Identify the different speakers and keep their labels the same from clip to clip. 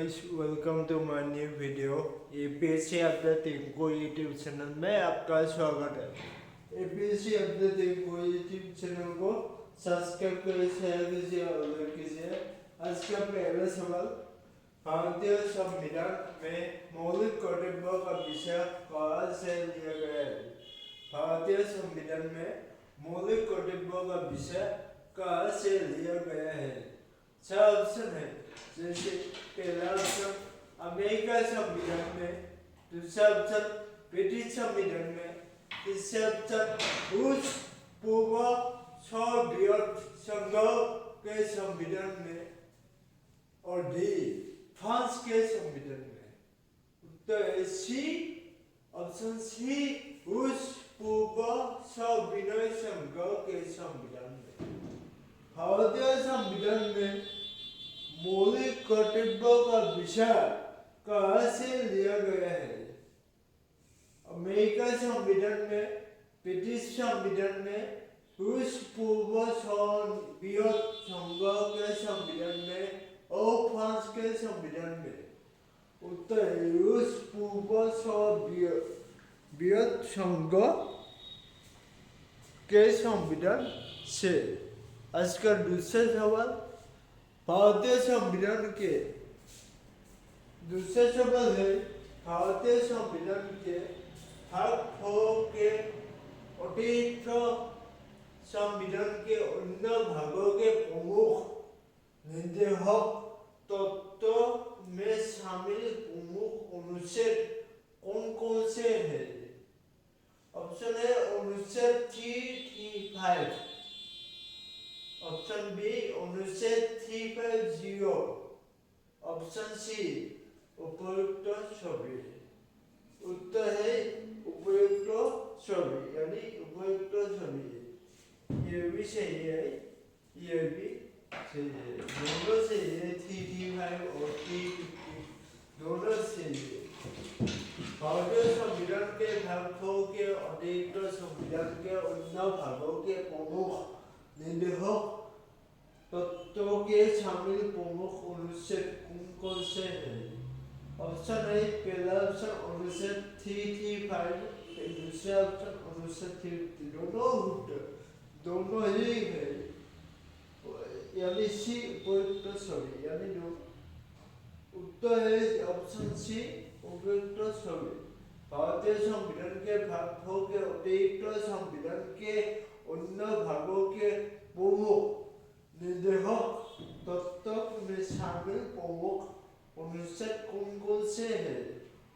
Speaker 1: guys, welcome to my new video. APSC update इनको YouTube channel में आपका स्वागत है। APSC अपडेट इनको यूट्यूब चैनल को सब्सक्राइब करें, शेयर कीजिए और लाइक कीजिए। आज का पहला सवाल, भारतीय संविधान में मौलिक कर्तव्यों का विषय कहाँ से लिया गया है? भारतीय संविधान में मौलिक कर्तव्यों का विषय कहाँ से लिया गया है? चार ऑप्शन है, जैसे पहला ऑप्शन अमेरिका संविधान में, दूसरा ऑप्शन ब्रिटिश संविधान में, तीसरा ऑप्शन रूस पूर्व सोवियत संघ के संविधान में और डी फ्रांस के संविधान में। उत्तर है सी, ऑप्शन सी, रूस पूर्व सोवियत संघ के संविधान में। भारतीय संविधान में मौलिक कर्तव्यों का विषय कहाँ से लिया गया है? अमेरिका संविधान में, ब्रिटिश संविधान में, रूस पूर्व सोवियत संघ के संविधान में और फ्रांस के संविधान में। उत्तर रूस पूर्व सोवियत संघ के संविधान से। आज का दूसरा सवाल, भारतीय संविधान के दूसरा सवाल है, भारतीय संविधान के भाग 4 के अतिरिक्त संविधान के अन्य भागों के प्रमुख निर्देशक तत्वों में शामिल प्रमुख अनुच्छेद कौन कौन से हैं? ऑप्शन है अनुच्छेद 335, ऑप्शन बी अनुच्छेद 350, ऑप्शन सी उपयुक्त सभी। उत्तर है उपयुक्त सभी, यानी उपयुक्त सभी। ये भी सही है, ये भी सही है, दोनों सही है। 335 और 350 दोनों सही है। भारतीय संविधान के भाग 4 के अतिरिक्त संविधान के अन्य भागों के प्रमुख निर्देशक तत्वों के शामिल प्रमुख अनुच्छेद कौन कौन से हैं? ऑप्शन है पहला ऑप्शन अनुच्छेद 335, दूसरा ऑप्शन अनुच्छेद 350, दोनों ही है, यानी सी उपयुक्त सभी, यानी दो। उत्तर है ऑप्शन सी उपयुक्त सभी। भारतीय संविधान के भाग 4 के अतिरिक्त संविधान के अन्य भागों के प्रमुख निर्देशक तत्व में शामिल प्रमुख अनुच्छेद कौन कौन से हैं?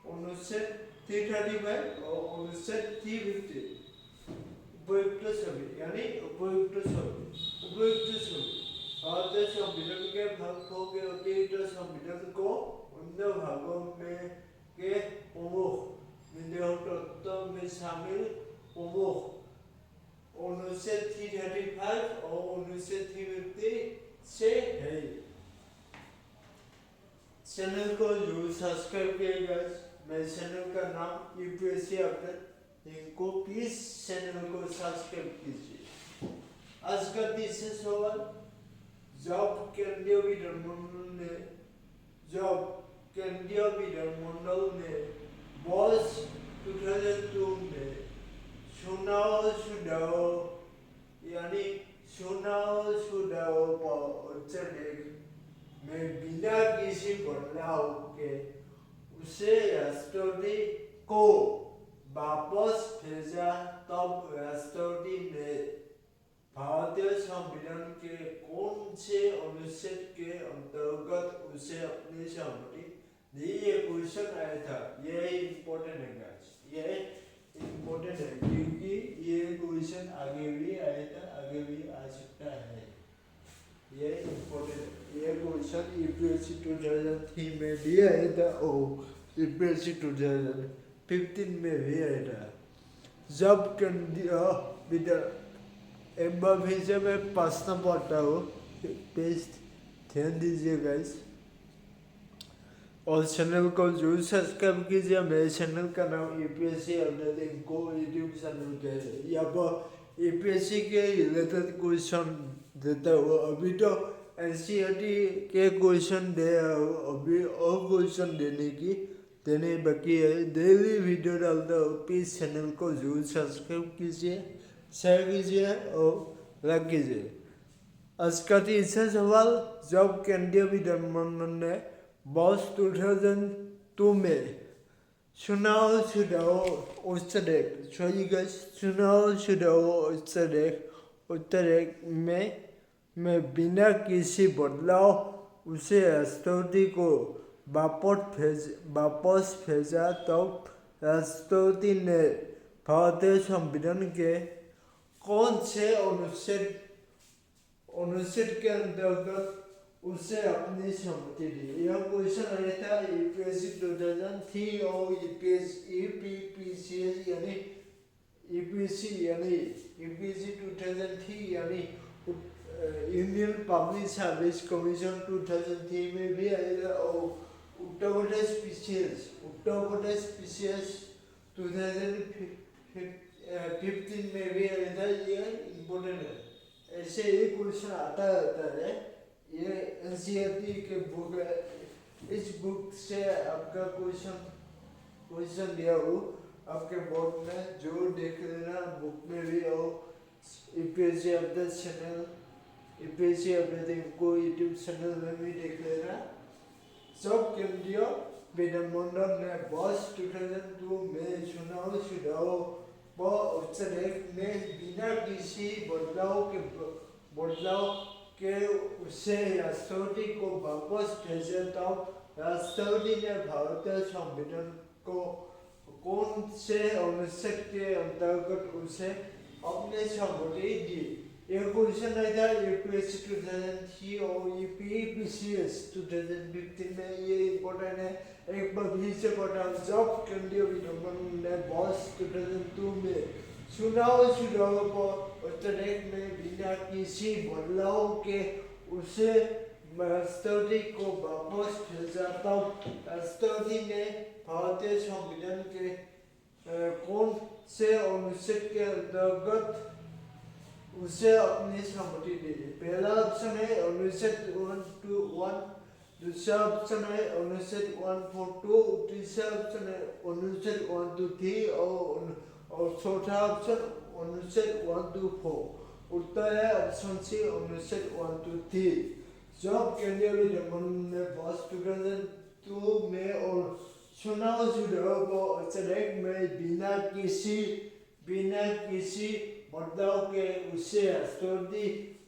Speaker 1: अनुच्छेद 335 और अनुच्छेद 350, उपयुक्त सभी, यानी उपयुक्त सभी, उपयुक्त सभी। भारतीय संविधान के भाग 4 के अतिरिक्त संविधान को अन्य भागों में के प्रमुख निर्देशक तत्व में शामिल प्रमुख अनुच्छेद 335 और अनुच्छेद 350 से है। चैनल को जरूर सब्सक्राइब कीजिएगा। मेरे चैनल का नाम यूपीएससी अपडेट, इनको प्लीज चैनल को सब्सक्राइब कीजिए। आज का तीसरा सवाल, जब केंद्रीय विधानमंडल ने वर्ष 2002 में चुनाव सुधारों पर अचानक में बिना किसी बदलाव के उसे राष्ट्रपति को वापस भेजा, तब राष्ट्रपति ने भारतीय संविधान के कौन से अनुच्छेद के अंतर्गत उसे अपनी सहमति दी? ये क्वेश्चन आया था, ये इम्पोर्टेंट है गाइस, ये इम्पोर्टेंट है क्योंकि ये क्वेश्चन आगे भी आया था, आगे भी आ सकता है। ये इम्पोर्टेंट, ये क्वेश्चन यूपीएससी 2003 में भी आया था और यूपीएससी 2015 में भी आया था। जब केंद्रीय विधान, एक बार फिर से मैं प्रश्न पढ़ता हूँ, प्लीज ध्यान दीजिए गाइस, और चैनल को जरूर सब्सक्राइब कीजिए। मेरे चैनल का नाम यूपीएससी अपडेट इनको यूट्यूब चैनल के है। यहाँ पर यूपीएससी के रिलेटेड क्वेश्चन देता हूँ। अभी तो एनसीईआरटी के क्वेश्चन दे अभी और क्वेश्चन देने बाकी है। डेली वीडियो डालता हूँ, प्लीज चैनल को जरूर सब्सक्राइब कीजिए, शेयर कीजिए और लाइक कीजिए। आज का तीसरा सवाल, जब केंद्रीय विधानमंडल ने वर्ष 2002 में चुनाव सुधार उत्तरदेश चुनाव सुधार उत्तरदेश में बिना किसी बदलाव उसे राष्ट्रपति को वापस भेजा, तब राष्ट्रपति ने भारतीय संविधान के कौन से अनुच्छेद के अंतर्गत उसे अपनी सहमति दी। यह क्वेश्चन आया था यूपीएससी 2003 और यूपीपीसीएस यानी यूपीएससी 2003 यानी यूनियन पब्लिक सर्विस कमीशन 2003 में भी आएगा और उत्तर प्रदेश पीसीएस 2015 में भी आएगा। ये इम्पोर्टेंट है, ऐसे ही क्वेश्चन आता रहता है। ये एनसीईआरटी के बुक है, इस बुक से आपका क्वेश्चन दिया हो आपके बोर्ड में, जो देख लेना बुक में भी। और UPSC update channel, UPSC update को यूट्यूब चैनल में भी देख लेना। सब केंद्रीय विधानमंडल ने वर्ष 2002 में चुनाव सुधार उत्तरदेश में बिना किसी बदलाव के उसे राष्ट्रपति को वापस भेजा, तब राष्ट्रपति ने भारतीय संविधान को कौन से अनुच्छेद के अंतर्गत उसे अपनी सहमति दी। यह क्वेश्चन आया था यूपीएससी 2003 और यूपीपीसीएस 2015 में। ये इम्पोर्टेंट है, एक बार फिर से बताऊं। जब केंद्रीय विधानमंडल ने वर्ष 2002 में चुनाव सुधार उत्तरदेश में बिना किसी बदलाव के उसे राष्ट्रपति को वापस भेजा, तब राष्ट्रपति ने भारतीय संविधान के कौन से अनुच्छेद के अंतर्गत उसे अपनी सहमति दी। पहला ऑप्शन है अनुच्छेद 121, दूसरा ऑप्शन है अनुच्छेद 142, तीसरा ऑप्शन है अनुच्छेद 123 और चौथा ऑप्शन अनुच्छेद 124। उत्तर है ऑप्शन सी अनुच्छेद 123। जब केंद्रीय विधानमंडल ने वर्ष 2002 में और चुनाव सुधार उत्तरदेश में बिना किसी बदलाव के उसे राष्ट्रपति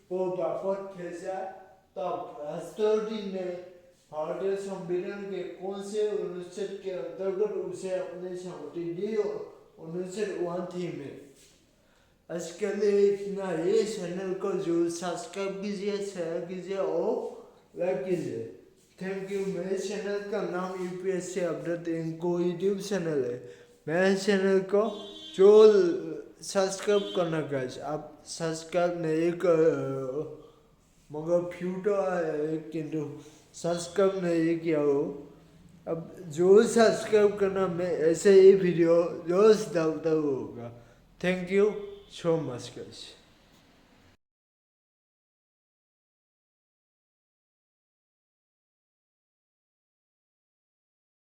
Speaker 1: को वापस भेजा, तब राष्ट्रपति ने भारतीय संविधान के कौन से अनुच्छेद के अंतर्गत उसे अपनी सहमति दी। अनुच्छेद 103 में। आज के लिए इतना ही। चैनल को जरूर सब्सक्राइब कीजिए, शेयर कीजिए और लाइक कीजिए। Thank you. मेरे चैनल का नाम UPSC update Rinku YouTube channel है। मेरे चैनल को जो सब्सक्राइब करना गाइस, आप सब्सक्राइब नहीं करो मगर फ्यूचर है किंतु सब्सक्राइब नहीं किया हो। अब जो सब्सक्राइब करना, मैं ऐसे ही वीडियो रोज डालता होगा। Thank you so much guys.